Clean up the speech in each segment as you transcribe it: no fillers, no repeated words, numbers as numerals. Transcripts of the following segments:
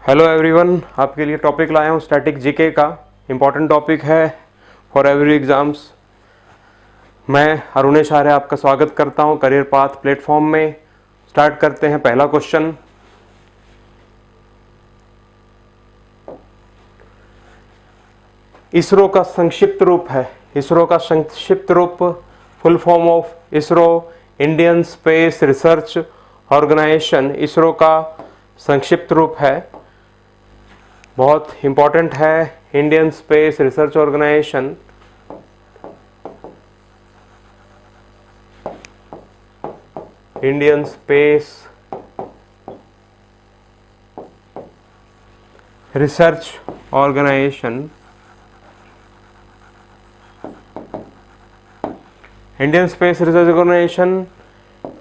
Hello everyone, आपके लिए topic लाया हूँ स्टैटिक जीके का। इम्पॉर्टेंट टॉपिक है फॉर एवरी एग्ज़ाम्स। मैं अरुणेश आर्य आपका स्वागत करता हूँ करियर पाथ प्लेटफॉर्म में। स्टार्ट करते हैं। पहला क्वेश्चन, इसरो का संक्षिप्त रूप है। इसरो का संक्षिप्त रूप, full form of ISRO, Indian Space Research Organisation. ISRO का संक्षिप्त रूप है, बहुत इंपॉर्टेंट है, Indian Space Research Organisation. Indian Space Research Organisation. Indian Space Research Organisation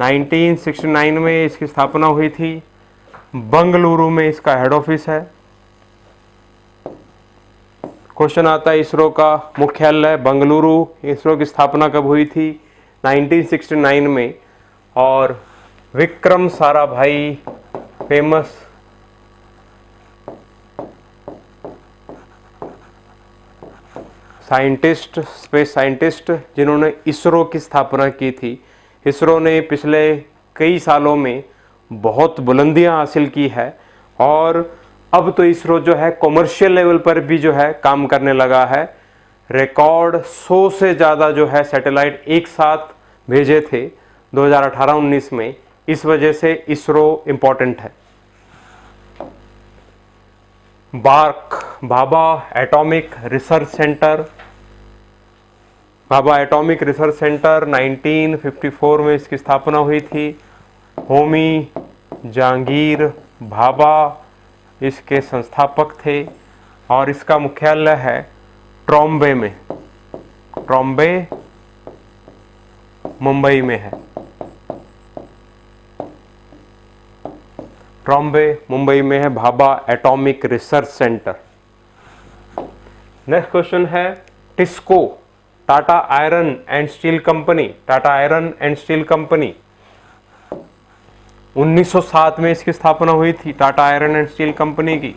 1969 में इसकी स्थापना हुई थी। बंगलुरु में इसका हेड ऑफिस है। क्वेश्चन आता है, इसरो का मुख्यालय बंगलुरु। इसरो की स्थापना कब हुई थी? 1969 में। और Vikram Sarabhai, famous scientist, space scientist, जिन्होंने इसरो की स्थापना की थी। इसरो ने पिछले कई सालों में बहुत बुलंदियां हासिल की है और अब तो इसरो जो है कॉमर्शियल लेवल पर भी जो है काम करने लगा है। रिकॉर्ड 100 से ज़्यादा जो है सैटेलाइट एक साथ भेजे थे 2018-19 में। इस वजह से इसरो इम्पोर्टेंट है। BARC, Bhabha atomic research Centre. Bhabha atomic research Centre 1954 में इसकी स्थापना हुई थी। होमी जहांगीर भाभा इसके संस्थापक थे और इसका मुख्यालय है ट्रॉम्बे में। ट्रॉम्बे मुंबई में है। ट्रॉम्बे मुंबई में है Bhabha atomic research centre. Next question है, TISCO, Tata iron and steel company. Tata iron and steel company 1907 में इसकी स्थापना हुई थी, Tata iron and steel company की।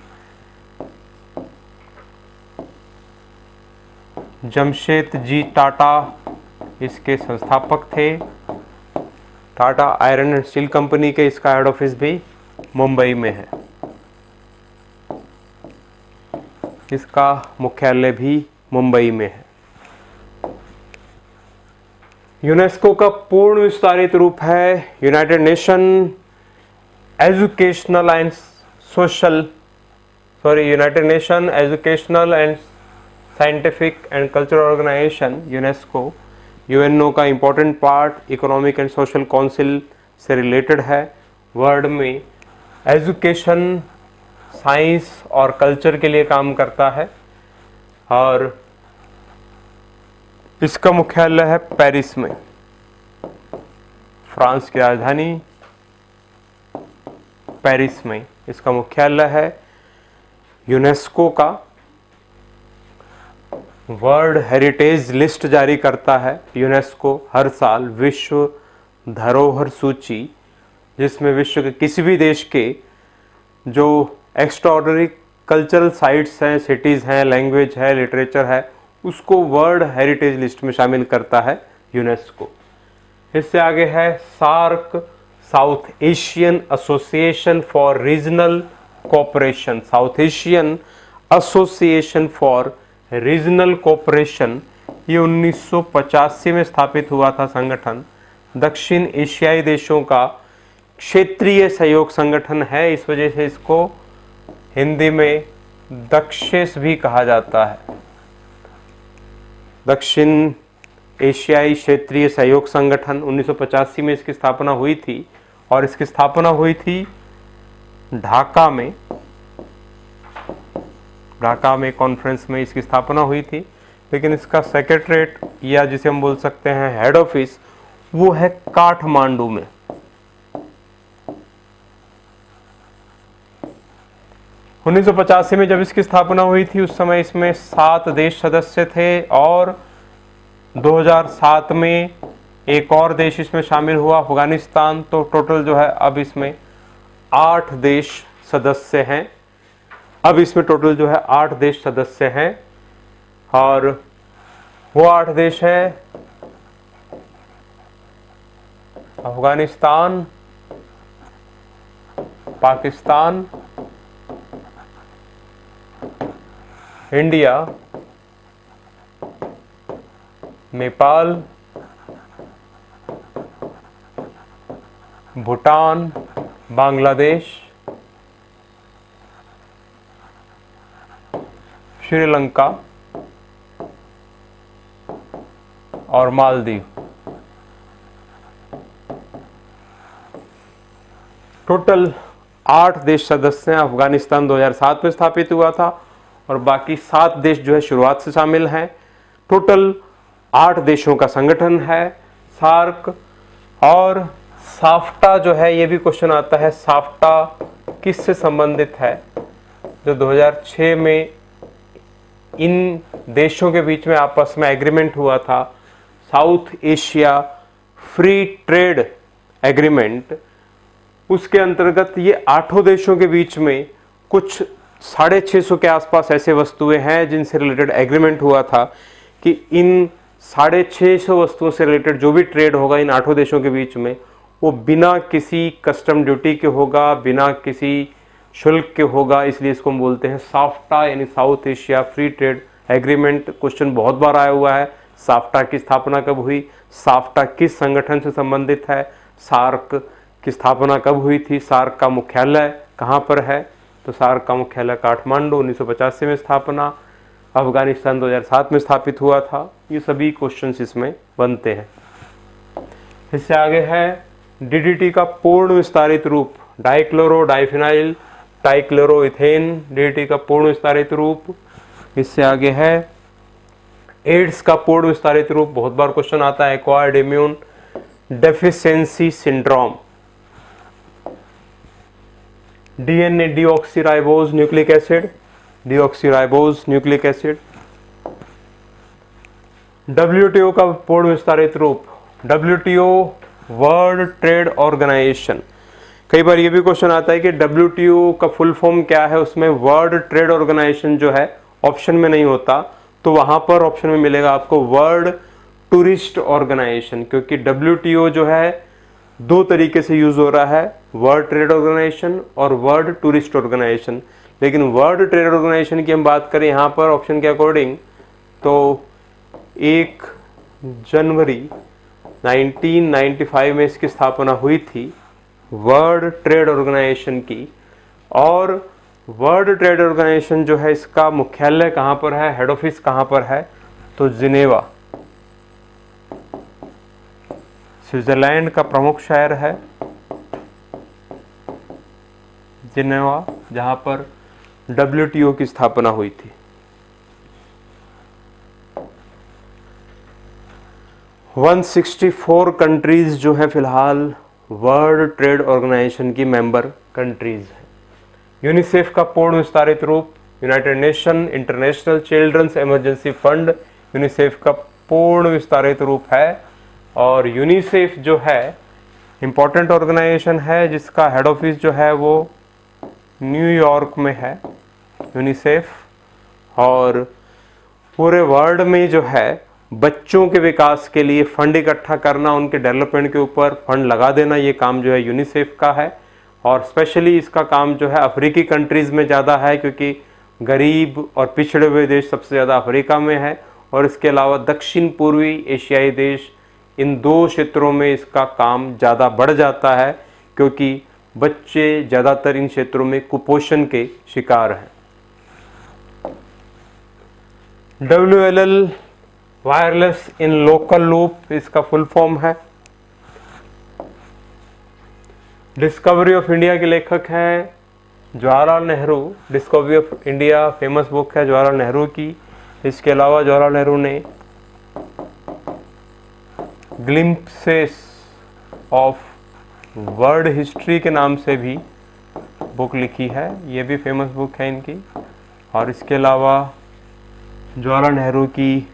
जमशेदजी टाटा इसके संस्थापक थे। Tata iron and steel company के इसका हेड ऑफिस भी मुंबई में है। इसका मुख्यालय भी मुंबई में है। यूनेस्को का पूर्ण विस्तारित रूप है United Nation Educational and United Nation Educational and Scientific and Cultural Organisation, UNESCO. UNO का important part economic and social council से रिलेटेड है। वर्ल्ड में एजुकेशन, साइंस और कल्चर के लिए काम करता है और इसका मुख्यालय है पेरिस में, फ्रांस की राजधानी पेरिस में इसका मुख्यालय है। यूनेस्को का वर्ल्ड हेरिटेज लिस्ट जारी करता है यूनेस्को हर साल, विश्व धरोहर सूची, जिसमें विश्व के किसी भी देश के जो एक्स्ट्राऑर्डिनरी कल्चरल साइट्स हैं, सिटीज़ हैं, लैंग्वेज है, लिटरेचर है, उसको वर्ल्ड हेरिटेज लिस्ट में शामिल करता है यूनेस्को। इससे आगे है SAARC, South Asian Association for Regional Cooperation. South Asian Association for Regional Cooperation, ये 1985 में स्थापित हुआ था संगठन। दक्षिण एशियाई देशों का क्षेत्रीय सहयोग संगठन है, इस वजह से इसको हिंदी में दक्षेस भी कहा जाता है। दक्षिण एशियाई क्षेत्रीय सहयोग संगठन 1985 में इसकी स्थापना हुई थी और इसकी स्थापना हुई थी ढाका में। ढाका में कॉन्फ्रेंस में इसकी स्थापना हुई थी, लेकिन इसका सेक्रेटरीट या जिसे हम बोल सकते हैं हेड ऑफिस, वो है काठमांडू में। उन्नीस सौ 85 में जब इसकी स्थापना हुई थी उस समय इसमें 7 देश सदस्य थे और 2007 में एक और देश इसमें शामिल हुआ, अफगानिस्तान। तो टोटल जो है अब इसमें 8 देश सदस्य हैं। अब इसमें टोटल जो है 8 देश सदस्य हैं और वो 8 देश हैं अफगानिस्तान, पाकिस्तान, इंडिया, नेपाल, भूटान, बांग्लादेश, श्रीलंका और मालदीव। टोटल 8 देश सदस्य हैं। अफगानिस्तान 2007 में स्थापित हुआ था और बाकी 7 देश जो है शुरुआत से शामिल हैं। टोटल 8 देशों का संगठन है सार्क। और साफ्टा जो है, ये भी क्वेश्चन आता है, साफ्टा किससे संबंधित है? जो 2006 में इन देशों के बीच में आपस में एग्रीमेंट हुआ था, south Asia free trade agreement, उसके अंतर्गत ये 8 देशों के बीच में कुछ 650 के आसपास ऐसे वस्तुएं हैं जिनसे रिलेटेड एग्रीमेंट हुआ था कि इन 650 वस्तुओं से रिलेटेड जो भी ट्रेड होगा इन 8 देशों के बीच में, वो बिना किसी कस्टम ड्यूटी के होगा, बिना किसी शुल्क के होगा। इसलिए इसको हम बोलते हैं साफ्टा, यानी south Asia free trade agreement. Question बहुत बार आया हुआ है, साफ्टा की स्थापना कब हुई, साफ्टा किस संगठन से संबंधित है, सार्क की स्थापना कब हुई थी, सार्क का मुख्यालय कहाँ पर है? तो सार्क का मुख्यालय काठमांडू, 1985 में स्थापना, अफगानिस्तान 2007 में स्थापित हुआ था। ये सभी क्वेश्चंस इसमें बनते हैं। इससे आगे है डीडीटी का पूर्ण विस्तारित रूप, डाइक्लोरो डाइफिनाइल ट्राइक्लोरोइथेन, डीडीटी का पूर्ण विस्तारित रूप। इससे आगे है एड्स का पूर्ण विस्तारित रूप, बहुत बार क्वेश्चन आता है, acquired immune deficiency syndrome. DNA deoxyribose nucleic acid, deoxyribose nucleic acid. WTO का पूर्ण विस्तारित रूप, डब्ल्यूटीओ वर्ल्ड ट्रेड ऑर्गेनाइजेशन। कई बार ये भी क्वेश्चन आता है कि डब्ल्यूटीओ का फुल फॉर्म क्या है, उसमें वर्ल्ड ट्रेड ऑर्गेनाइजेशन जो है ऑप्शन में नहीं होता, तो वहां पर ऑप्शन में मिलेगा आपको वर्ल्ड टूरिस्ट ऑर्गेनाइजेशन, क्योंकि डब्ल्यूटीओ जो है 2 तरीके से यूज हो रहा है, वर्ल्ड ट्रेड ऑर्गेनाइजेशन और वर्ल्ड टूरिस्ट ऑर्गेनाइजेशन। लेकिन वर्ल्ड ट्रेड ऑर्गेनाइजेशन की हम बात करें यहाँ पर ऑप्शन के अकॉर्डिंग, तो 1 जनवरी 1995 में इसकी स्थापना हुई थी वर्ल्ड ट्रेड ऑर्गेनाइजेशन की। और वर्ल्ड ट्रेड ऑर्गेनाइजेशन जो है इसका मुख्यालय कहाँ पर है, हेड ऑफिस कहाँ पर है? तो जिनेवा, स्विट्जरलैंड का प्रमुख शहर है जिनेवा, जहां पर डब्ल्यूटीओ की स्थापना हुई थी। वन 164 कंट्रीज जो है फिलहाल वर्ल्ड ट्रेड ऑर्गेनाइजेशन की मेंबर कंट्रीज हैं। यूनिसेफ का पूर्ण विस्तारित रूप, United Nation International Children's Emergency Fund, UNICEF का पूर्ण विस्तारित रूप है। और यूनिसेफ जो है इम्पोर्टेंट ऑर्गेनाइजेशन है जिसका हेड ऑफिस जो है वो न्यूयॉर्क में है, यूनिसेफ। और पूरे वर्ल्ड में जो है बच्चों के विकास के लिए फंड इकट्ठा करना, उनके डेवलपमेंट के ऊपर फंड लगा देना, ये काम जो है यूनिसेफ का है। और स्पेशली इसका काम जो है अफ्रीकी कंट्रीज़ में ज़्यादा है, क्योंकि गरीब और पिछड़े हुए देश सबसे ज़्यादा अफ्रीका में है। और इसके अलावा दक्षिण पूर्वी एशियाई देश, इन 2 क्षेत्रों में इसका काम ज़्यादा बढ़ जाता है, क्योंकि बच्चे ज़्यादातर इन क्षेत्रों में कुपोषण के शिकार हैं। WLL wireless in local loop इसका फुल फॉर्म है। डिस्कवरी ऑफ इंडिया के लेखक हैं Jawaharlal Nehru. Discovery of India famous book है जवाहरलाल नेहरू की। इसके अलावा जवाहरलाल नेहरू ने ग्लिम्पसेस ऑफ वर्ल्ड हिस्ट्री के नाम से भी बुक लिखी है, ये भी फेमस बुक है इनकी। और इसके अलावा जवाहरलाल नेहरू की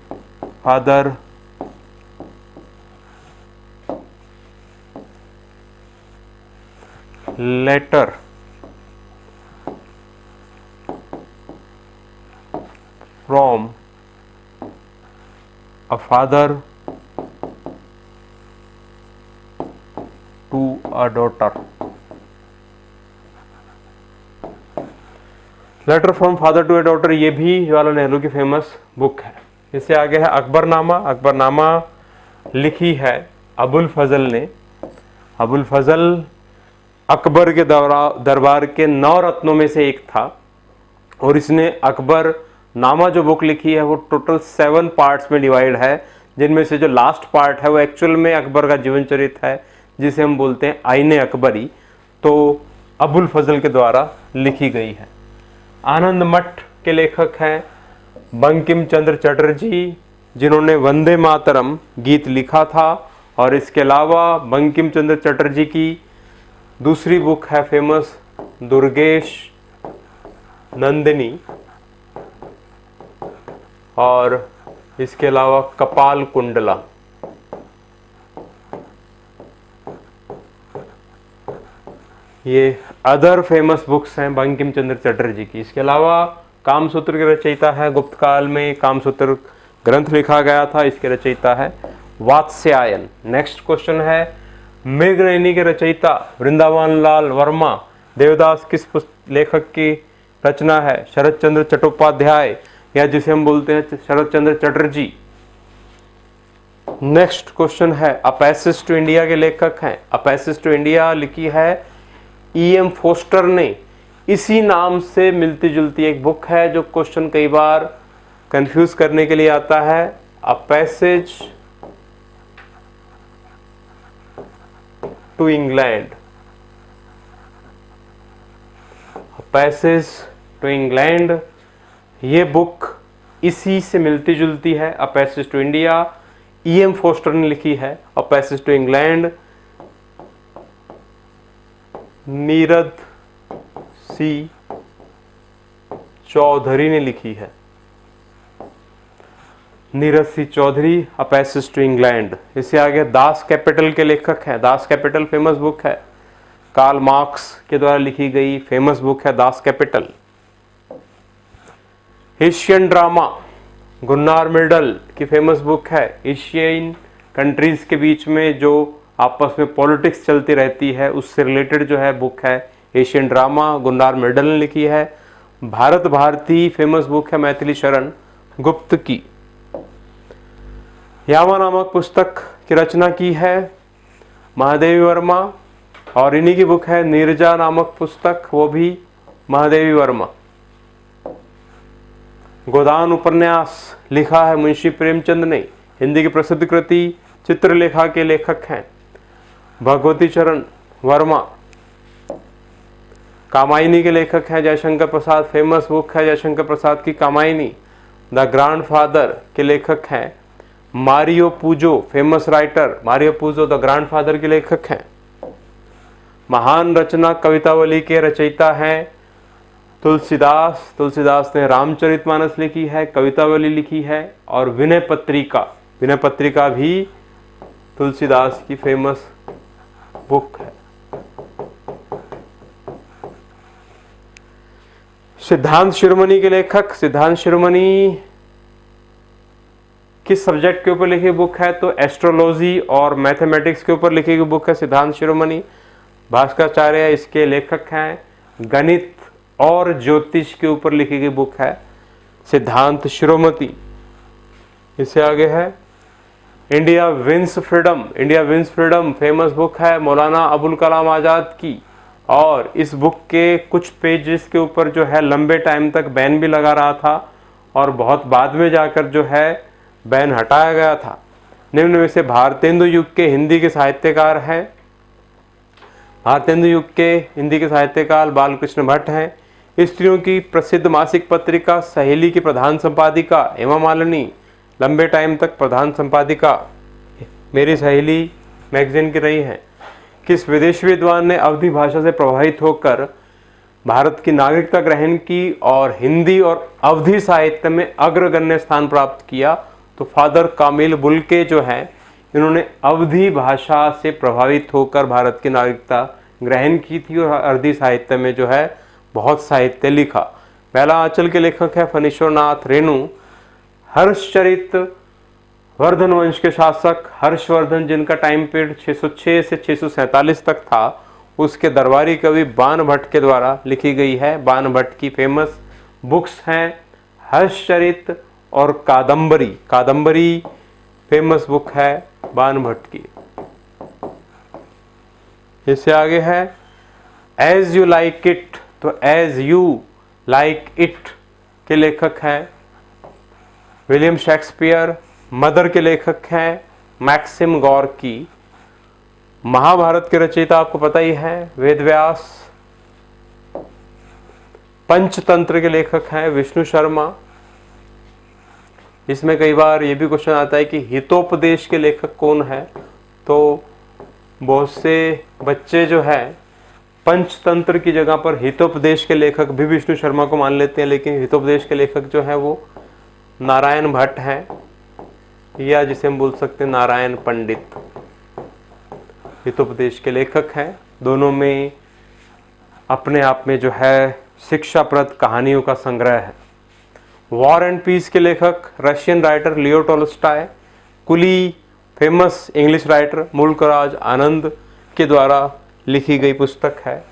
father letter from a father to a daughter. Letter from father to a daughter, ये भी जवाहरलाल नेहरू की फेमस बुक है। इससे आगे है अकबरनामा। अकबरनामा लिखी है अबुल फजल ने। अबुल फजल अकबर के दरबार के 9 रत्नों में से एक था और इसने अकबर नामा जो बुक लिखी है वो टोटल 7 पार्ट्स में डिवाइड है, जिनमें से जो लास्ट पार्ट है वो एक्चुअल में अकबर का जीवन चरित्र है, जिसे हम बोलते हैं आईने अकबरी। तो अबुल फजल के द्वारा लिखी गई है। आनंद मठ के लेखक हैं बंकिम चंद्र चटर्जी, जिन्होंने वंदे मातरम गीत लिखा था। और इसके अलावा बंकिम चंद्र चटर्जी की दूसरी बुक है फेमस दुर्गेश नंदिनी, और इसके अलावा कपाल कुंडला। ये अदर फेमस बुक्स हैं बंकिम चंद्र चटर्जी की। इसके अलावा कामसूत्र के रचयिता है, गुप्त काल में कामसूत्र ग्रंथ लिखा गया था, इसके रचयिता है वात्स्यायन। नेक्स्ट क्वेश्चन है मृगनयनी के रचयिता वृंदावन लाल वर्मा। देवदास किस लेखक की रचना है? शरत चंद्र चट्टोपाध्याय, या जिसे हम बोलते हैं शरत चंद्र चटर्जी। नेक्स्ट क्वेश्चन है अ पैसेज टू इंडिया के लेखक हैं। अ पैसेज टू इंडिया लिखी है E.M. फोस्टर ने। इसी नाम से मिलती जुलती एक बुक है जो क्वेश्चन कई बार कंफ्यूज करने के लिए आता है। A passage to England. Passage to England, ये बुक इसी से मिलती जुलती है। A passage to India E.M. Forster ने लिखी है। A passage to England Nirad C Chaudhuri ने लिखी है। Neeraj C Chaudhary, a passage to England. इससे आगे दास कैपिटल के लेखक हैं। दास कैपिटल फेमस बुक है, कार्ल मार्क्स के द्वारा लिखी गई फेमस बुक है Das Kapital. Asian drama Gunnar Myrdal की फेमस बुक है। एशियन कंट्रीज के बीच में जो आपस में पॉलिटिक्स चलती रहती है उससे रिलेटेड जो है बुक है एशियन ड्रामा, गुन्नार मिर्डल ने लिखी है। भारत भारती फेमस बुक है मैथिली शरण गुप्त की। यामा नामक पुस्तक की रचना की है महादेवी वर्मा, और इन्हीं की बुक है नीरजा नामक पुस्तक, वो भी महादेवी वर्मा। गोदान उपन्यास लिखा है मुंशी प्रेमचंद ने। हिंदी की प्रसिद्ध कृति चित्रलेखा के लेखक हैं भगवती चरण वर्मा। कामायनी के लेखक हैं जयशंकर प्रसाद। फेमस बुक है जयशंकर प्रसाद की कामायनी। द ग्रैंडफादर के लेखक हैं Mario Puzo. Famous writer Mario Puzo the grandfather के लेखक हैं। महान रचना कवितावली के रचयिता हैं तुलसीदास। तुलसीदास ने रामचरितमानस लिखी है, कवितावली लिखी है, और विनय पत्रिका भी तुलसीदास की फेमस बुक है। सिद्धांत शिरोमणि के लेखक, सिद्धांत शिरोमणि किस सब्जेक्ट के ऊपर लिखी बुक है? तो एस्ट्रोलॉजी और मैथमेटिक्स के ऊपर लिखी गई बुक है सिद्धांत शिरोमणि। भास्कराचार्य इसके लेखक हैं। गणित और ज्योतिष के ऊपर लिखी गई बुक है सिद्धांत शिरोमणि। इससे आगे है India wins freedom. India wins freedom famous book है मौलाना अबुल कलाम आज़ाद की, और इस बुक के कुछ पेजेस के ऊपर जो है लंबे टाइम तक बैन भी लगा रहा था और बहुत बाद में जाकर जो है बैन हटाया गया था। निम्न में से भारतेंदु युग के हिंदी के साहित्यकार हैं। भारतेंदु युग के हिंदी के साहित्यकार बालकृष्ण भट्ट हैं। स्त्रियों की प्रसिद्ध मासिक पत्रिका सहेली की प्रधान संपादिका हेमा मालिनी लंबे टाइम तक प्रधान संपादिका मेरी सहेली मैगजीन की रही हैं। किस विदेशी विद्वान ने अवधी भाषा से प्रभावित होकर भारत की नागरिकता ग्रहण की और हिंदी और अवधी साहित्य में अग्रगण्य स्थान प्राप्त किया? तो फादर कामिल बुल्के जो हैं इन्होंने अवधी भाषा से प्रभावित होकर भारत की नागरिकता ग्रहण की थी और अवधी साहित्य में जो है बहुत साहित्य लिखा। पहला आंचल के लेखक है फणीश्वर नाथ रेणु। हर्षचरित वर्धन वंश के शासक हर्षवर्धन, जिनका टाइम पीरियड 606 से 647 तक था, उसके दरबारी कवि बाण भट्ट के द्वारा लिखी गई है। बाण भट्ट की फेमस बुक्स हैं हर्षचरित और कादंबरी। कादंबरी फेमस बुक है बाण भट्ट की। इससे आगे है एज यू लाइक इट, तो एज यू लाइक इट के लेखक हैं विलियम शेक्सपियर। मदर के लेखक हैं मैक्सिम गॉर्की। महाभारत के रचयिता आपको पता ही है वेदव्यास। पंचतंत्र के लेखक हैं विष्णु शर्मा। इसमें कई बार ये भी क्वेश्चन आता है कि हितोपदेश के लेखक कौन है, तो बहुत से बच्चे जो है पंचतंत्र की जगह पर हितोपदेश के लेखक भी विष्णु शर्मा को मान लेते हैं, लेकिन हितोपदेश के लेखक जो है वो नारायण भट्ट हैं, या जिसे हम बोल सकते हैं नारायण पंडित, हितोपदेश के लेखक हैं। दोनों में अपने आप में जो है शिक्षाप्रद कहानियों का संग्रह है। वॉर एंड पीस के लेखक रशियन राइटर लियो टॉल्स्टॉय। कुली फेमस इंग्लिश राइटर मुल्कराज आनंद के द्वारा लिखी गई पुस्तक है।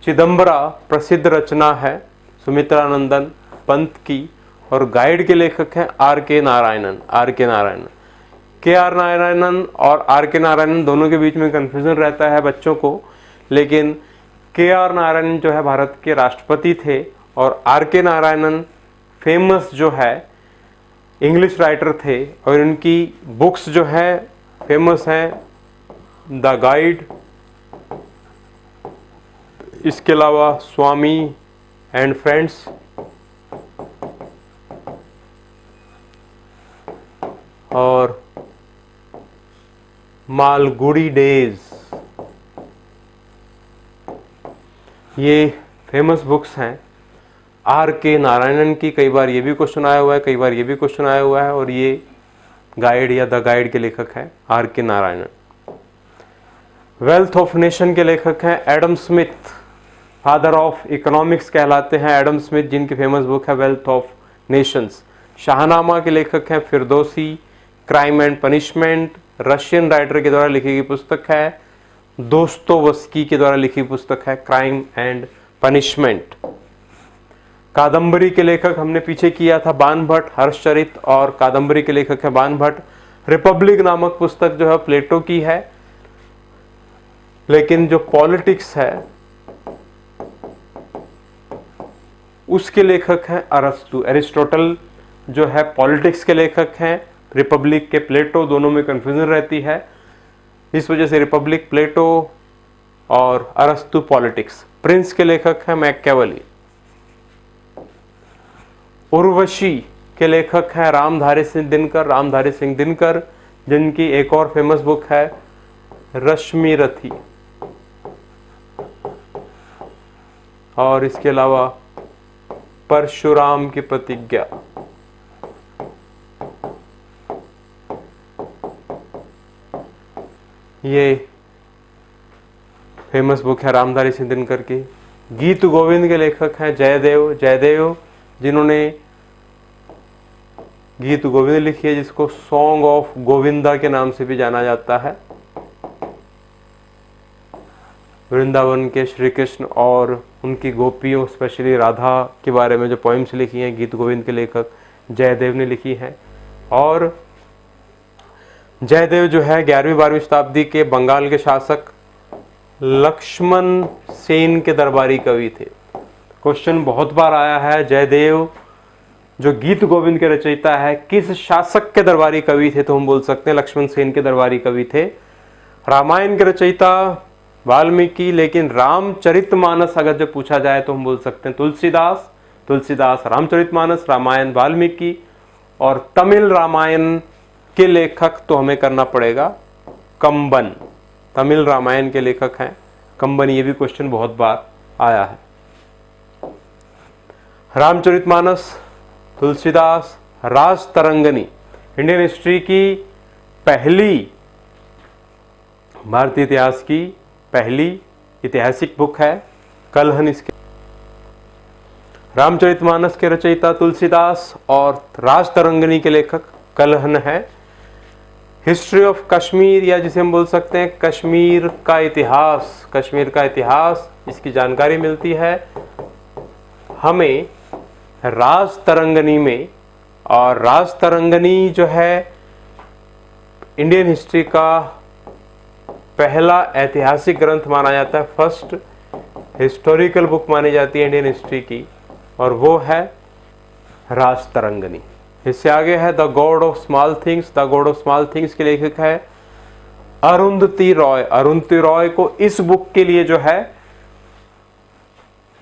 चिदंबरा प्रसिद्ध रचना है सुमित्रानंदन पंत की। और गाइड के लेखक हैं आर के नारायणन। के आर नारायणन और आर के नारायणन दोनों के बीच में कन्फ्यूजन रहता है बच्चों को, लेकिन के आर नारायणन जो है भारत के राष्ट्रपति थे और आर के नारायणन फेमस जो है इंग्लिश राइटर थे, और इनकी बुक्स जो है फेमस हैं द गाइड, इसके अलावा स्वामी एंड फ्रेंड्स, और मालगुडी डेज। ये फेमस बुक्स हैं आर के नारायणन की। कई बार ये भी क्वेश्चन आया हुआ है, कई बार ये भी क्वेश्चन आया हुआ है, और ये गाइड या द गाइड के लेखक हैं आर के नारायणन। वेल्थ ऑफ नेशन के लेखक हैं Adam Smith. Father of economics कहलाते हैं एडम स्मिथ, जिनकी फेमस बुक है वेल्थ ऑफ नेशंस। शाहनामा के लेखक हैं Firdausi. Crime and punishment Russian writer के द्वारा लिखी गई पुस्तक है। दोस्तोवस्की के द्वारा लिखी पुस्तक है क्राइम एंड पनिशमेंट। कादंबरी के लेखक हमने पीछे किया था बाण भट्ट। हर्षचरित और कादंबरी के लेखक है बाण भट्ट। रिपब्लिक नामक पुस्तक जो है प्लेटो की है, लेकिन जो पॉलिटिक्स है उसके लेखक हैं अरस्तु। एरिस्टोटल जो है पॉलिटिक्स के लेखक हैं, रिपब्लिक के प्लेटो। दोनों में कंफ्यूजन रहती है, इस वजह से रिपब्लिक प्लेटो और अरस्तु पॉलिटिक्स। प्रिंस के लेखक हैं मैकियावेली। उर्वशी के लेखक हैं रामधारी सिंह दिनकर, जिनकी एक और फेमस बुक है रश्मि रथी। और इसके अलावा परशुराम की प्रतिज्ञा। ये फेमस बुक है रामधारी सिंह दिनकर की। गीत गोविंद के लेखक हैं जयदेव, जिन्होंने गीत गोविंद लिखी है, जिसको सॉन्ग ऑफ गोविंदा के नाम से भी जाना जाता है। वृंदावन के श्री कृष्ण और उनकी गोपियों, स्पेशली राधा के बारे में जो पोइम्स लिखी हैं गीत गोविंद के लेखक जयदेव ने लिखी हैं। और जयदेव जो है 11वीं-12वीं शताब्दी के बंगाल के शासक लक्ष्मण सेन के दरबारी कवि थे। क्वेश्चन बहुत बार आया है, जयदेव जो गीत गोविंद के रचयिता है किस शासक के दरबारी कवि थे, तो हम बोल सकते हैं लक्ष्मण सेन के दरबारी कवि थे। रामायण के रचयिता वाल्मीकि, लेकिन रामचरितमानस अगर जो पूछा जाए तो हम बोल सकते हैं तुलसीदास रामचरितमानस, रामायण वाल्मीकि। और तमिल रामायण के लेखक तो हमें करना पड़ेगा कंबन। तमिल रामायण के लेखक हैं कंबन। ये भी क्वेश्चन बहुत बार आया है। रामचरितमानस, तुलसीदास, राजतरंगिणी इंडियन हिस्ट्री की पहली, भारतीय इतिहास की पहली ऐतिहासिक बुक है। कलहन इसके। रामचरितमानस के रचयिता तुलसीदास और राजतरंगिणी के लेखक कल्हण है। हिस्ट्री ऑफ कश्मीर, या जिसे हम बोल सकते हैं कश्मीर का इतिहास, कश्मीर का इतिहास, इसकी जानकारी मिलती है हमें राजतरंगिणी में। और राजतरंगिणी जो है इंडियन हिस्ट्री का पहला ऐतिहासिक ग्रंथ माना जाता है, फर्स्ट हिस्टोरिकल बुक मानी जाती है इंडियन हिस्ट्री की, और वो है राजतरंगिणी। इससे आगे है the God of small things. The God of small things के लेखक है अरुंधति रॉय। अरुंधति रॉय को इस बुक के लिए जो है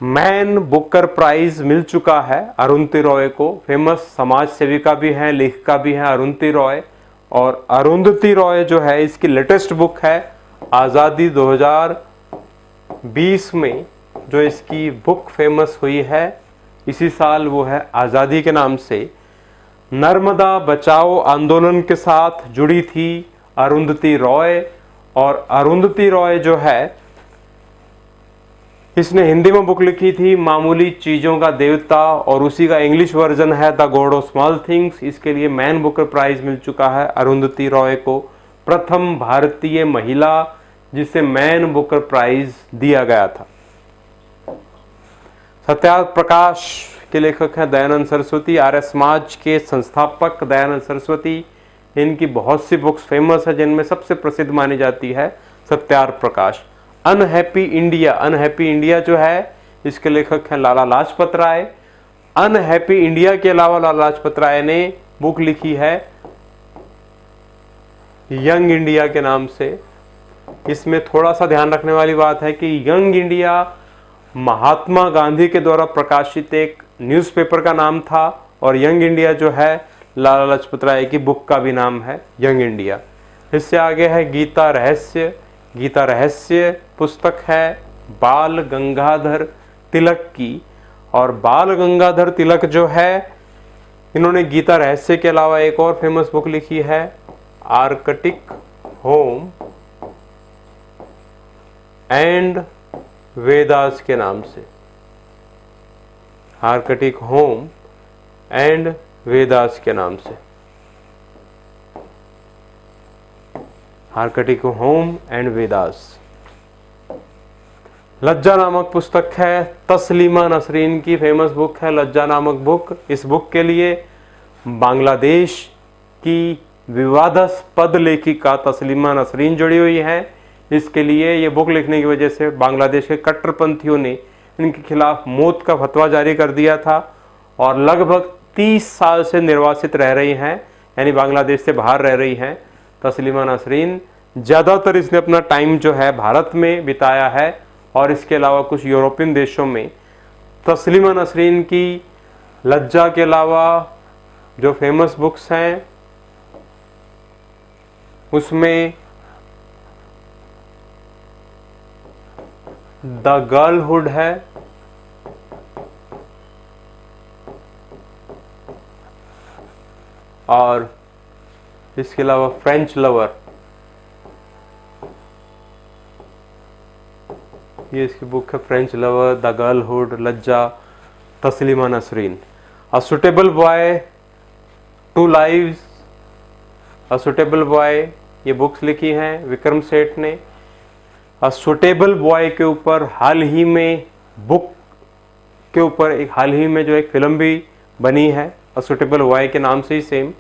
मैन बुकर प्राइज मिल चुका है। अरुंधति रॉय को, फेमस समाज सेविका भी है, लेखिका भी है अरुंधति रॉय। और अरुंधति रॉय जो है इसकी लेटेस्ट बुक है आज़ादी 2020 में जो इसकी बुक फेमस हुई है इसी साल, वो है आज़ादी के नाम से। नर्मदा बचाओ आंदोलन के साथ जुड़ी थी अरुंधति रॉय। और अरुंधति रॉय जो है इसने हिंदी में बुक लिखी थी मामूली चीजों का देवता, और उसी का इंग्लिश वर्जन है the God of small things. इसके लिए मैन बुकर प्राइज मिल चुका है अरुंधति रॉय को, प्रथम भारतीय महिला जिसे मैन बुकर प्राइज दिया गया था। सत्याग्रह प्रकाश के लेखक हैं दयानंद सरस्वती। आर्य समाज के संस्थापक दयानंद सरस्वती, इनकी बहुत सी बुक्स फेमस है जिनमें सबसे प्रसिद्ध मानी जाती है सत्याग्रह प्रकाश। अनहैप्पी इंडिया, अनहैप्पी इंडिया जो है इसके लेखक हैं लाला लाजपत राय। अनहैप्पी इंडिया के अलावा लाला लाजपत राय ने बुक लिखी है यंग इंडिया के नाम से। इसमें थोड़ा सा ध्यान रखने वाली बात है कि यंग इंडिया महात्मा गांधी के द्वारा प्रकाशित एक न्यूज़पेपर का नाम था, और यंग इंडिया जो है लाला लाजपत राय की बुक का भी नाम है यंग इंडिया। इससे आगे है गीता रहस्य। गीता रहस्य पुस्तक है बाल गंगाधर तिलक की, और बाल गंगाधर तिलक जो है इन्होंने गीता रहस्य के अलावा एक और फेमस बुक लिखी है आर्कटिक होम एंड वेदास के नाम से। आर्कटिक होम एंड वेदास के नाम से। Arctic home and Vedas. लज्जा नामक पुस्तक है तस्लीमा नसरीन की, फेमस बुक है लज्जा नामक बुक। इस बुक के लिए बांग्लादेश की विवादास्पद लेखिका तस्लीमा नसरीन जुड़ी हुई है। इसके लिए ये बुक लिखने की वजह से बांग्लादेश के कट्टरपंथियों ने इनके खिलाफ मौत का फतवा जारी कर दिया था, और लगभग 30 साल से निर्वासित रह रही हैं, यानी बांग्लादेश से बाहर रह रही हैं तस्लीमा नसरीन। ज़्यादातर इसने अपना टाइम जो है भारत में बिताया है, और इसके अलावा कुछ यूरोपियन देशों में। तस्लीमा नसरीन की लज्जा के अलावा जो फेमस बुक्स हैं उसमें द गर्लहुड है, और इसके अलावा फ्रेंच लवर, ये इसकी बुक है French lover, the girlhood, Lajja, Taslima Nasrin. A suitable boy, two lives, a suitable boy, ये बुक्स लिखी हैं विक्रम सेठ ने। अ सुटेबल बॉय के ऊपर हाल ही में बुक के ऊपर एक हाल ही में जो एक फिल्म भी बनी है अ सुटेबल बॉय के नाम से ही सेम।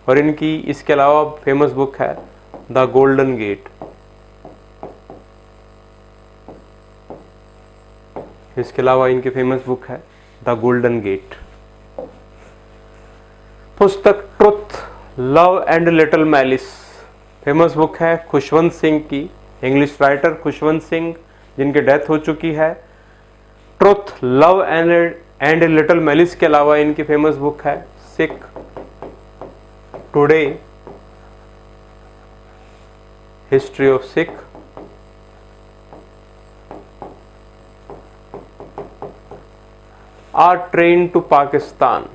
और इनकी इसके अलावा फेमस बुक है द गोल्डन गेट। इसके अलावा इनकी फेमस बुक है द गोल्डन गेट। पुस्तक truth, love and little malice, famous book है खुशवंत सिंह की, इंग्लिश राइटर खुशवंत सिंह जिनकी डेथ हो चुकी है। Truth, love and little malice के अलावा इनकी फेमस बुक है Sikh today, history of Sikh. A train to Pakistan,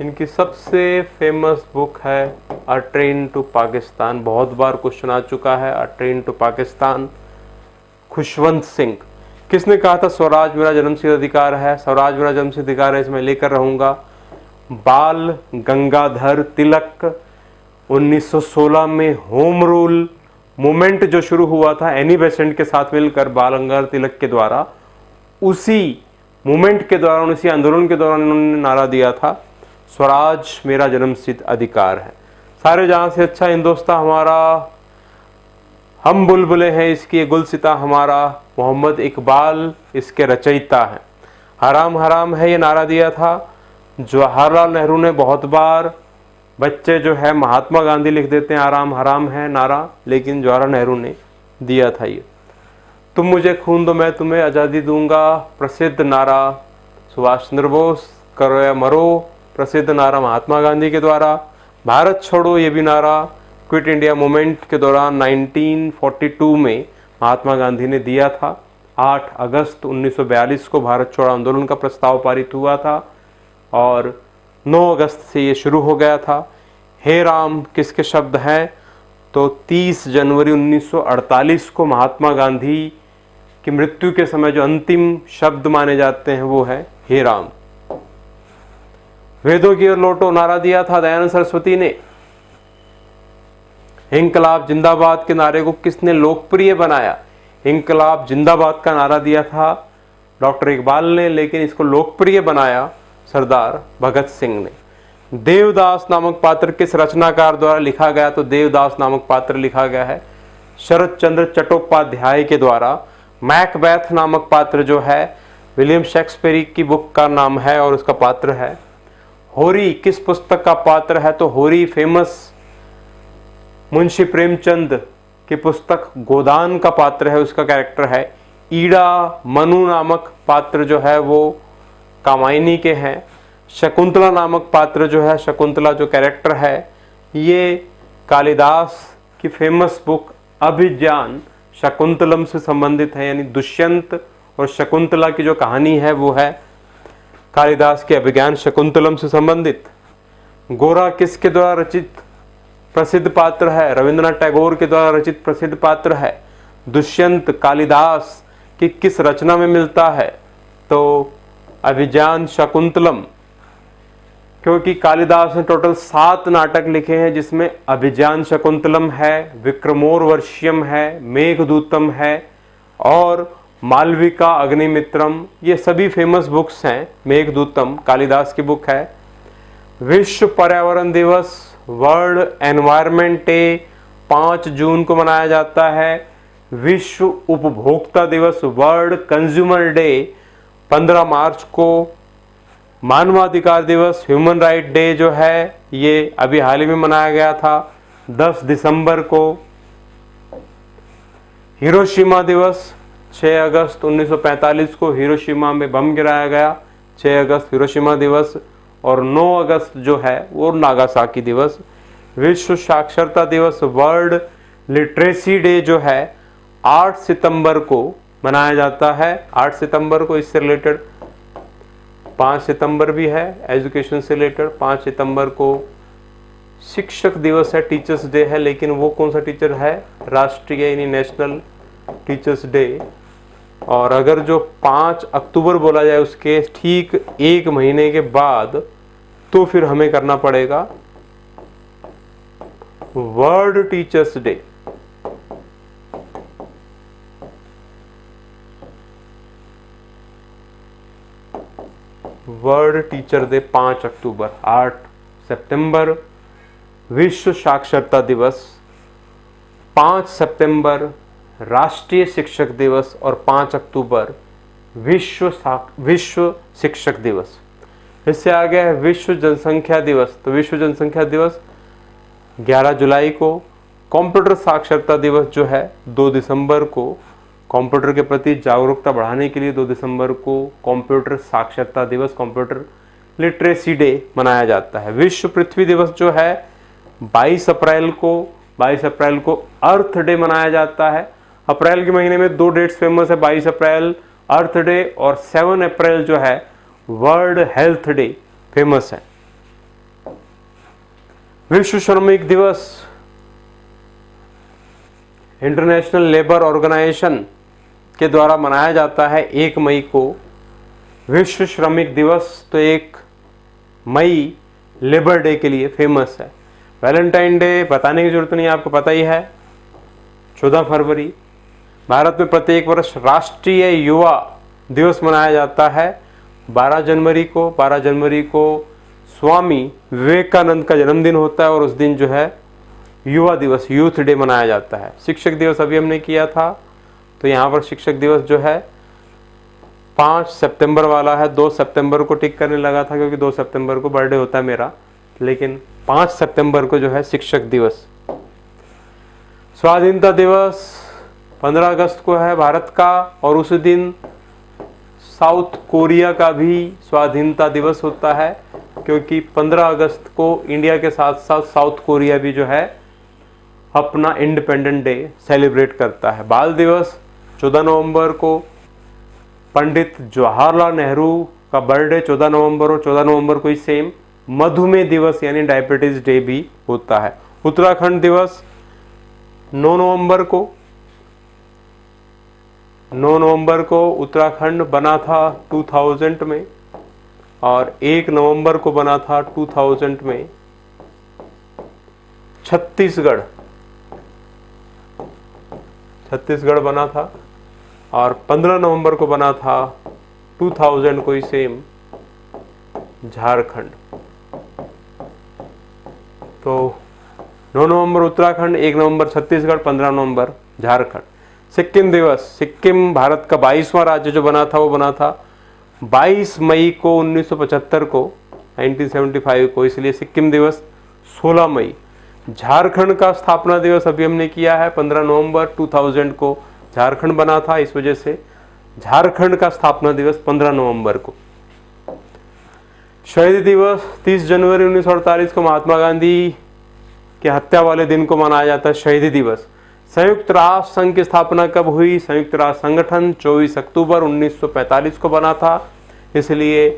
इनकी सबसे फेमस बुक है अ ट्रेन टू पाकिस्तान। बहुत बार क्वेश्चन आ चुका है a train to Pakistan. Khushwant Singh, किसने कहा था स्वराज मेरा जन्मसिद्ध अधिकार है? स्वराज मेरा जन्मसिद्ध अधिकार है, इसमें लेकर रहूंगा। बाल गंगाधर तिलक। 1916 में होम रूल मूवमेंट जो शुरू हुआ था एनी बेसेंट के साथ मिलकर बाल गंगाधर तिलक के द्वारा, उसी मूवमेंट के दौरान, उसी आंदोलन के दौरान उन्होंने नारा दिया था स्वराज मेरा जन्मसिद्ध अधिकार है। सारे जहां से अच्छा हिंदुस्तान हमारा, हम बुलबुले हैं इसकी, ये गुलसिता हमारा, मोहम्मद इकबाल इसके रचयिता हैं। हराम हराम है ये नारा दिया था जवाहरलाल नेहरू ने बहुत बार। बच्चे जो है महात्मा गांधी लिख देते हैं आराम हराम है नारा, लेकिन जवाहरलाल नेहरू ने दिया था ये। तुम मुझे खून दो मैं तुम्हें आज़ादी दूंगा, प्रसिद्ध नारा सुभाष चंद्र बोस। करो या मरो, प्रसिद्ध नारा महात्मा गांधी के द्वारा। भारत छोड़ो ये भी नारा क्विट इंडिया मूवमेंट के दौरान 1942 में महात्मा गांधी ने दिया था। 8 अगस्त 1942 को भारत छोड़ो आंदोलन का प्रस्ताव पारित हुआ था और 9 अगस्त से ये शुरू हो गया था। हे राम किसके शब्द हैं? तो 30 जनवरी 1948 को महात्मा गांधी की मृत्यु के समय जो अंतिम शब्द माने जाते हैं वो है हे राम। वेदों की ओर लौटो नारा दिया था दयानंद सरस्वती ने। इंकलाब जिंदाबाद के नारे को किसने लोकप्रिय बनाया? इंकलाब जिंदाबाद का नारा दिया था डॉक्टर इकबाल ने, लेकिन इसको लोकप्रिय बनाया सरदार भगत सिंह ने। देवदास नामक पात्र किस रचनाकार द्वारा लिखा गया? तो देवदास नामक पात्र लिखा गया है शरद चंद्र चट्टोपाध्याय के द्वारा। मैकबेथ नामक पात्र जो है विलियम शेक्सपियर की बुक का नाम है और उसका पात्र है। होरी किस पुस्तक का पात्र है? तो होरी फेमस मुंशी प्रेमचंद की पुस्तक गोदान का पात्र है, उसका कैरेक्टर है। ईड़ा मनु नामक पात्र जो है वो कामायनी के हैं। शकुंतला नामक पात्र जो है, शकुंतला जो कैरेक्टर है ये कालिदास की फेमस बुक अभिज्ञान शकुंतलम से संबंधित है, यानी दुष्यंत और शकुंतला की जो कहानी है वो है कालिदास के अभिज्ञान शकुंतलम से संबंधित। गोरा किसके द्वारा रचित प्रसिद्ध पात्र है? रविंद्रनाथ टैगोर के द्वारा रचित प्रसिद्ध पात्र है। दुष्यंत कालिदास की किस रचना में मिलता है? तो अभिज्ञान शकुंतलम, क्योंकि कालिदास ने टोटल 7 नाटक लिखे हैं जिसमें अभिज्ञान शकुंतलम है, विक्रमोर्वशीयम है, मेघदूतम है और मालविका अग्निमित्रम, ये सभी फेमस बुक्स हैं। मेघदूतम कालिदास की बुक है। विश्व पर्यावरण दिवस वर्ल्ड एनवायरनमेंट डे 5 जून को मनाया जाता है। विश्व उपभोक्ता दिवस वर्ल्ड कंज्यूमर डे 15 मार्च को। मानवाधिकार दिवस ह्यूमन राइट डे जो है ये अभी हाल ही में मनाया गया था 10 दिसंबर को। हिरोशिमा दिवस 6 अगस्त 1945 को हिरोशिमा में बम गिराया गया, 6 अगस्त हिरोशिमा दिवस। और 9 अगस्त जो है वो नागासाकी दिवस। विश्व साक्षरता दिवस वर्ल्ड लिटरेसी डे जो है 8 सितंबर को मनाया जाता है। 8 सितंबर को इससे रिलेटेड 5 सितंबर भी है एजुकेशन से रिलेटेड। 5 सितंबर को शिक्षक दिवस है, टीचर्स डे है, लेकिन वो कौन सा टीचर है? राष्ट्रीय यानी नेशनल टीचर्स डे। और अगर जो 5 अक्टूबर बोला जाए उसके ठीक 1 महीने के बाद तो फिर हमें करना पड़ेगा world teachers day. World teacher day 5 अक्टूबर। 8 सितंबर विश्व साक्षरता दिवस, 5 सितंबर राष्ट्रीय शिक्षक दिवस और 5 अक्टूबर विश्व शिक्षक दिवस। इससे आगे है विश्व जनसंख्या दिवस। तो विश्व जनसंख्या दिवस 11 जुलाई को। कंप्यूटर साक्षरता दिवस जो है 2 दिसंबर को। कंप्यूटर के प्रति जागरूकता बढ़ाने के लिए 2 दिसंबर को कंप्यूटर साक्षरता दिवस, कंप्यूटर लिटरेसी डे मनाया जाता है। विश्व पृथ्वी दिवस जो है 22 अप्रैल को अर्थ डे मनाया जाता है। अप्रैल के महीने में 2 डेट्स फेमस है, 22 अप्रैल अर्थ डे और 7 अप्रैल जो है वर्ल्ड हेल्थ डे फेमस है। विश्व श्रमिक दिवस इंटरनेशनल लेबर ऑर्गेनाइजेशन के द्वारा मनाया जाता है 1 मई को विश्व श्रमिक दिवस। तो 1 मई लेबर डे के लिए फेमस है। वैलेंटाइन डे बताने की जरूरत नहीं, आपको पता ही है। 14 फरवरी भारत में प्रत्येक वर्ष राष्ट्रीय युवा दिवस मनाया जाता है 12 जनवरी को। 12 जनवरी को स्वामी विवेकानंद का जन्मदिन होता है और उस दिन जो है युवा दिवस, यूथ डे मनाया जाता है। शिक्षक दिवस अभी हमने किया था, तो यहाँ पर शिक्षक दिवस जो है 5 सितंबर वाला है। 2 सितंबर को टिक करने लगा था क्योंकि 2 सितंबर को बर्थडे होता है मेरा, लेकिन 5 सितंबर को जो है शिक्षक दिवस। स्वाधीनता दिवस 15 अगस्त को है भारत का, और उस दिन साउथ कोरिया का भी स्वाधीनता दिवस होता है, क्योंकि 15 अगस्त को इंडिया के साथ साथ साउथ कोरिया भी जो है अपना इंडिपेंडेंट डे सेलिब्रेट करता है। बाल दिवस 14 नवंबर को, पंडित जवाहरलाल नेहरू का बर्थडे 14 नवंबर और 14 नवंबर को ही सेम मधुमेह दिवस यानी डायबिटीज डे भी होता है। उत्तराखंड दिवस 9 नवंबर को, 9 नवंबर को उत्तराखंड बना था 2000 में, और 1 नवंबर को बना था 2000 में छत्तीसगढ़ बना था, और 15 नवंबर को बना था 2000 को ही सेम झारखंड। तो 9 नवंबर उत्तराखंड, 1 नवंबर छत्तीसगढ़, 15 नवंबर झारखंड। सिक्किम दिवस, सिक्किम भारत का 22वां राज्य जो बना था वो बना था 22 मई को 1975 को, 1975 को, इसलिए सिक्किम दिवस 16 मई। झारखंड का स्थापना दिवस अभी हमने किया है 15 नवंबर 2000 को झारखंड बना था, इस वजह से झारखंड का स्थापना दिवस 15 नवंबर को। शहीद दिवस 30 जनवरी 1948 को महात्मा गांधी की हत्या वाले दिन को मनाया जाता है शहीद दिवस। संयुक्त राष्ट्र संघ की स्थापना कब हुई? संयुक्त राष्ट्र संगठन 24 अक्टूबर 1945 को बना था, इसलिए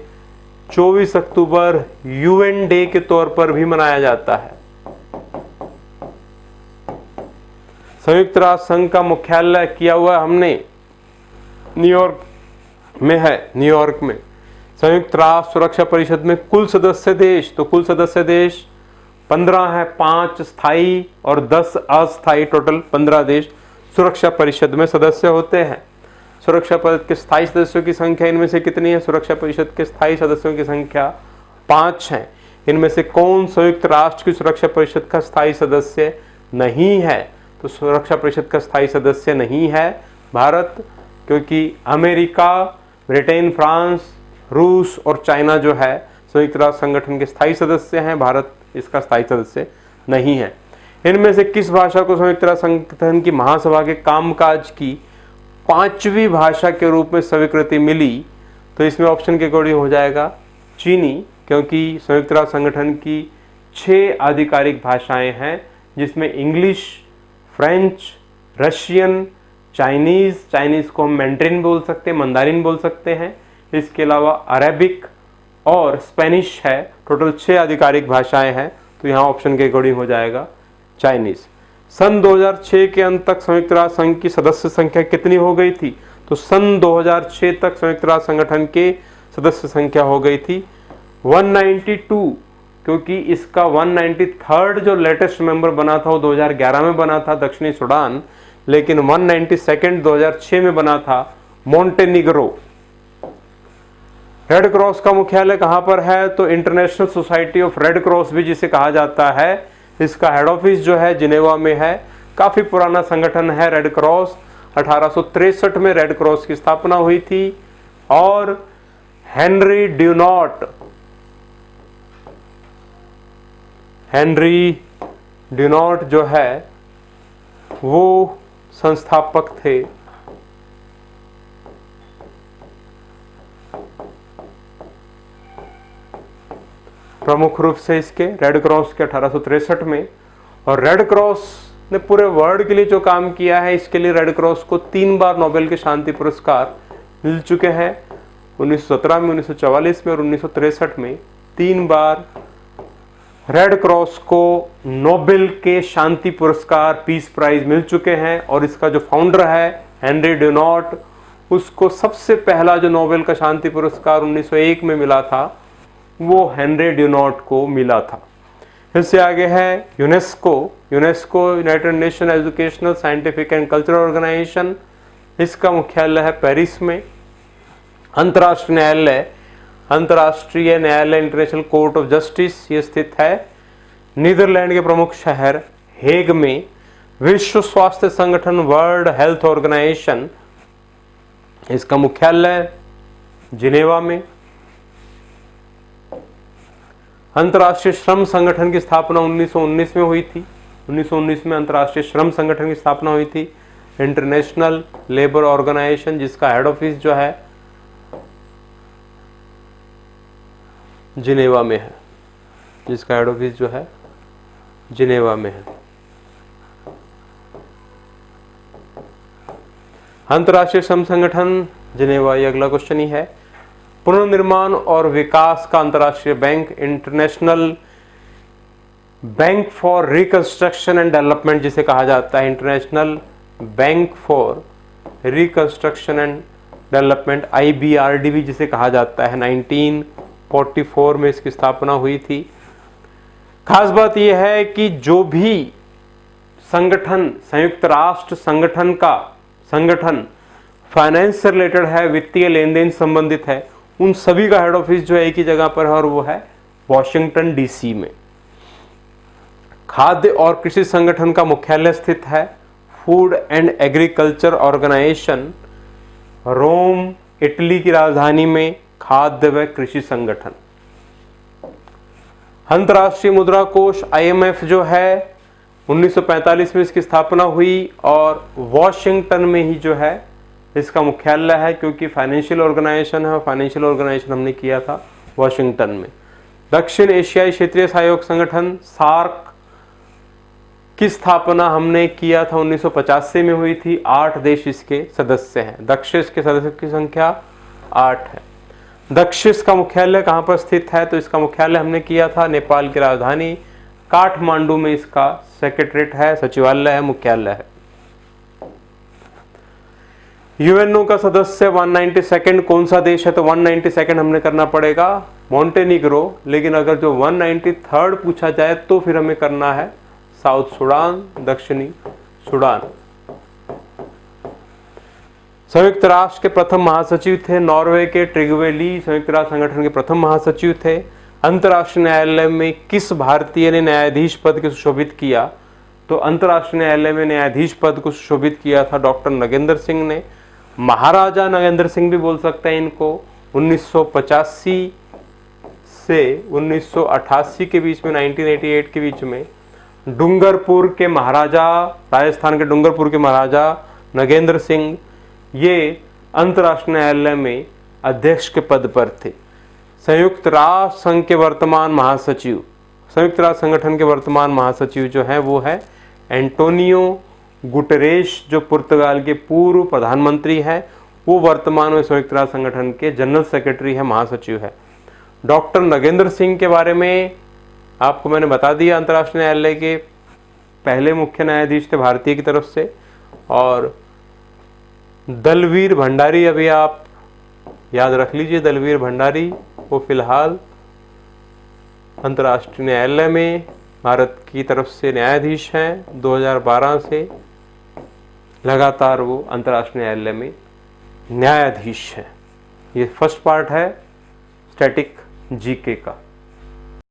24 अक्टूबर यूएन डे के तौर पर भी मनाया जाता है। संयुक्त राष्ट्र संघ का मुख्यालय किया हुआ हमने न्यूयॉर्क में है। न्यूयॉर्क में संयुक्त राष्ट्र सुरक्षा परिषद में कुल सदस्य देश, तो कुल सदस्य देश 15 है, 5 स्थायी और 10 अस्थायी, टोटल 15 देश सुरक्षा परिषद में सदस्य होते हैं। सुरक्षा परिषद के स्थायी सदस्यों की संख्या इनमें से कितनी है? सुरक्षा परिषद के स्थायी सदस्यों की संख्या 5 है। इनमें से कौन संयुक्त राष्ट्र की सुरक्षा परिषद का स्थायी सदस्य नहीं है? तो सुरक्षा परिषद का स्थायी सदस्य नहीं है भारत, क्योंकि अमेरिका, ब्रिटेन, फ्रांस, रूस और चाइना जो है संयुक्त राष्ट्र संगठन के स्थायी सदस्य हैं। भारत इसका स्थायी सदस्य नहीं है। इनमें से किस भाषा को संयुक्त राष्ट्र संगठन की महासभा के कामकाज की 5वीं भाषा के रूप में स्वीकृति मिली? तो इसमें ऑप्शन के अकॉर्डिंग हो जाएगा चीनी, क्योंकि संयुक्त राष्ट्र संगठन की 6 आधिकारिक भाषाएं हैं, जिसमें इंग्लिश, फ्रेंच, रशियन, चाइनीज को हम मैंड्रिन बोल सकते हैं, मंदारिन बोल सकते हैं। इसके अलावा अरेबिक और स्पेनिश है। टोटल 6 आधिकारिक भाषाएं हैं, तो यहाँ ऑप्शन के अकॉर्डिंग हो जाएगा चाइनीज। सन 2006 के अंत तक संयुक्त राष्ट्र संघ की सदस्य संख्या कितनी हो गई थी? तो सन 2006 तक संयुक्त राष्ट्र संगठन के सदस्य संख्या हो गई थी 192, क्योंकि इसका 193rd जो लेटेस्ट मेंबर बना था वो 2011 में बना था, दक्षिणी सूडान, लेकिन 192nd 2006 में बना था, मोंटेनिग्रो। रेड क्रॉस का मुख्यालय कहां पर है? तो international society of red cross भी जिसे कहा जाता है, इसका हेड ऑफिस जो है जिनेवा में है। काफी पुराना संगठन है रेड क्रॉस। 1863 में रेड क्रॉस की स्थापना हुई थी, और हेनरी ड्यूनॉट जो है वो संस्थापक थे। प्रमुख रूप से इसके रेड क्रॉस के 1863 में। और रेड क्रॉस ने पूरे वर्ल्ड के लिए जो काम किया है, इसके लिए रेड क्रॉस को 3 बार नोबेल के शांति पुरस्कार मिल चुके हैं। 1917 में, 1944 में और 1963 में 3 बार रेड क्रॉस को नोबेल के शांति पुरस्कार, पीस प्राइज मिल चुके हैं। और इसका जो फाउंडर है हेनरी ड्यूनॉट, उसको सबसे पहला जो नोबेल का शांति पुरस्कार 1901 में मिला था वो हेनरी ड्यूनॉट को मिला था। इससे आगे है UNESCO. UNESCO United Nation Educational Scientific and Cultural Organization, इसका मुख्यालय है पेरिस में। अंतर्राष्ट्रीय न्यायालय, अंतर्राष्ट्रीय न्यायालय इंटरनेशनल कोर्ट ऑफ जस्टिस, ये स्थित है नीदरलैंड के प्रमुख शहर हेग में। विश्व स्वास्थ्य संगठन वर्ल्ड हेल्थ ऑर्गेनाइजेशन, इसका मुख्यालय जिनेवा में। अंतर्राष्ट्रीय श्रम संगठन की स्थापना 1919 में हुई थी। 1919 में अंतर्राष्ट्रीय श्रम संगठन की स्थापना हुई थी, इंटरनेशनल लेबर ऑर्गेनाइजेशन, जिसका हेड ऑफिस जो है जिनेवा में है, जिसका हेड ऑफिस जो है जिनेवा में है। अंतर्राष्ट्रीय श्रम संगठन जिनेवा, ये अगला क्वेश्चन ही है। पुनर्निर्माण और विकास का अंतर्राष्ट्रीय bank, international bank for reconstruction and development जिसे कहा जाता है, international bank for reconstruction and development, IBRD जिसे कहा जाता है, 1944 में इसकी स्थापना हुई थी। खास बात यह है कि जो भी संगठन, संयुक्त राष्ट्र संगठन का संगठन फाइनेंस से रिलेटेड है, वित्तीय लेन देन संबंधित है, उन सभी का हेड ऑफिस जो है एक ही जगह पर है और वो है वॉशिंगटन DC में। खाद्य और कृषि संगठन का मुख्यालय स्थित है Food and Agriculture Organization, Rome Italy की राजधानी में खाद्य व कृषि संगठन। अंतर्राष्ट्रीय मुद्रा कोष IMF जो है 1945 में इसकी स्थापना हुई और वॉशिंगटन में ही जो है इसका मुख्यालय है, क्योंकि फाइनेंशियल ऑर्गेनाइजेशन है और फाइनेंशियल ऑर्गेनाइजेशन हमने किया था वॉशिंगटन में। दक्षिण एशियाई क्षेत्रीय सहयोग संगठन SAARC की स्थापना हमने किया था 1985 में हुई थी। 8 देश इसके सदस्य हैं। दक्षिण के सदस्यों की संख्या 8 है। दक्षिण का मुख्यालय कहाँ पर स्थित है, तो इसका मुख्यालय हमने किया था नेपाल की राजधानी काठमांडू में, इसका सेक्रेटरीट है, सचिवालय है, मुख्यालय है। यूएनओ का सदस्य 192 कौन सा देश है, तो 192 हमने करना पड़ेगा मोंटेनिग्रो, लेकिन अगर जो 193 पूछा जाए तो फिर हमें करना है साउथ सुडान, दक्षिणी सुडान। संयुक्त राष्ट्र के प्रथम महासचिव थे नॉर्वे के ट्रिग्वे ली, संयुक्त राष्ट्र संगठन के प्रथम महासचिव थे। अंतर्राष्ट्रीय न्यायालय में किस भारतीय ने न्यायाधीश पद को सुशोभित किया, तो अंतर्राष्ट्रीय न्यायालय में न्यायाधीश पद को सुशोभित किया था डॉक्टर नगेंद्र सिंह ने। महाराजा नगेंद्र सिंह भी बोल सकते हैं इनको। 1985 से 1988 के बीच में, 1988 के बीच में डूंगरपुर के महाराजा, राजस्थान के डूंगरपुर के महाराजा नगेंद्र सिंह ये अंतर्राष्ट्रीय न्यायालय में अध्यक्ष के पद पर थे। संयुक्त राष्ट्र संघ के वर्तमान महासचिव, संयुक्त राष्ट्र संगठन के वर्तमान महासचिव जो है वो है एंटोनियो गुटेरेश, जो पुर्तगाल के पूर्व प्रधानमंत्री है, वो वर्तमान में संयुक्त राष्ट्र संगठन के जनरल सेक्रेटरी है, महासचिव है। डॉक्टर नगेंद्र सिंह के बारे में आपको मैंने बता दिया, अंतर्राष्ट्रीय न्यायालय के पहले मुख्य न्यायाधीश थे भारतीय की तरफ से। और दलवीर भंडारी, अभी आप याद रख लीजिए, दलवीर भंडारी वो फिलहाल अंतर्राष्ट्रीय न्यायालय में भारत की तरफ से न्यायाधीश हैं। 2012 से लगातार वो अंतर्राष्ट्रीय न्यायालय में न्यायाधीश हैं। ये फर्स्ट पार्ट है स्टैटिक जीके का।